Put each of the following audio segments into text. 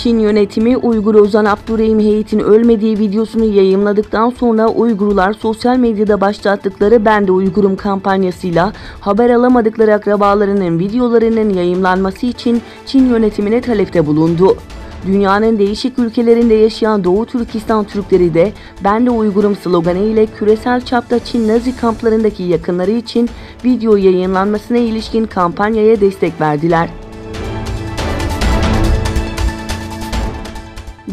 Çin yönetimi Uygur Ozan Abdurrahim Heyit'in ölmediği videosunu yayımladıktan sonra Uygurlar sosyal medyada başlattıkları "Ben de Uygurum" kampanyasıyla haber alamadıkları akrabalarının videolarının yayımlanması için Çin yönetimine talepte bulundu. Dünyanın değişik ülkelerinde yaşayan Doğu Türkistan Türkleri de "Ben de Uygurum" sloganı ile küresel çapta Çin Nazi kamplarındaki yakınları için video yayınlanmasına ilişkin kampanyaya destek verdiler.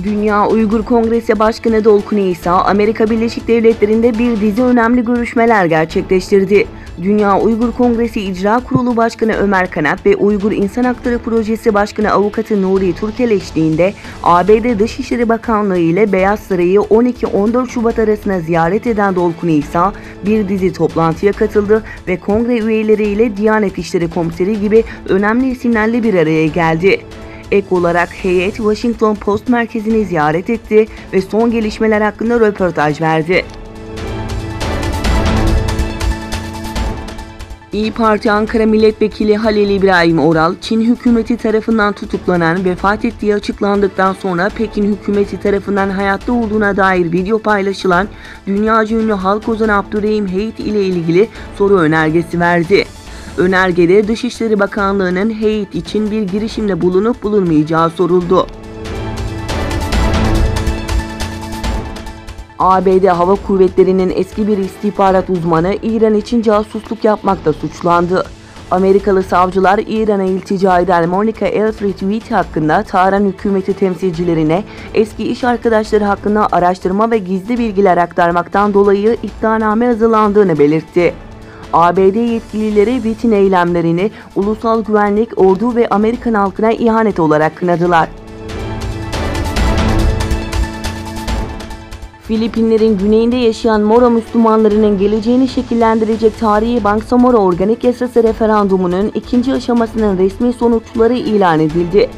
Dünya Uygur Kongresi Başkanı Dolkun İsa, Amerika Birleşik Devletleri'nde bir dizi önemli görüşmeler gerçekleştirdi. Dünya Uygur Kongresi İcra Kurulu Başkanı Ömer Kanat ve Uygur İnsan Hakları Projesi Başkanı Avukatı Nuri Turkel eşliğinde ABD Dışişleri Bakanlığı ile Beyaz Sarayı 12-14 Şubat arasında ziyaret eden Dolkun İsa, bir dizi toplantıya katıldı ve kongre üyeleriyle Diyanet İşleri Komiseri gibi önemli isimlerle bir araya geldi. Ek olarak heyet Washington Post merkezini ziyaret etti ve son gelişmeler hakkında röportaj verdi. İYİ Parti Ankara Milletvekili Halil İbrahim Oral, Çin hükümeti tarafından tutuklanan, vefat ettiği açıklandıktan sonra Pekin hükümeti tarafından hayatta olduğuna dair video paylaşılan dünyaca ünlü halk ozanı Abdurrahim Heyit ile ilgili soru önergesi verdi. Önergede Dışişleri Bakanlığı'nın Heyit için bir girişimde bulunup bulunmayacağı soruldu. ABD Hava Kuvvetleri'nin eski bir istihbarat uzmanı İran için casusluk yapmakta suçlandı. Amerikalı savcılar İran'a iltica eden Monica Elfrid hakkında Tahran hükümeti temsilcilerine eski iş arkadaşları hakkında araştırma ve gizli bilgiler aktarmaktan dolayı iddianame hazırlandığını belirtti. ABD yetkilileri Witt'in eylemlerini ulusal güvenlik, ordu ve Amerikan halkına ihanet olarak kınadılar. Filipinlerin güneyinde yaşayan Moro Müslümanlarının geleceğini şekillendirecek tarihi Bangsamoro Organik Yasası referandumunun ikinci aşamasının resmi sonuçları ilan edildi.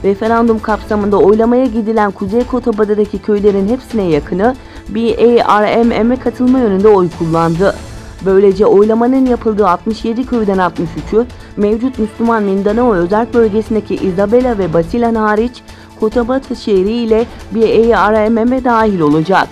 Referandum kapsamında oylamaya gidilen Kuzey Cotabada'daki köylerin hepsine yakını BARMM'e katılma yönünde oy kullandı. Böylece oylamanın yapıldığı 67 köyden 63'ü mevcut Müslüman Mindanao özerk bölgesindeki Isabela ve Basilan hariç Cotabato şehri ile BARMM'e dahil olacak.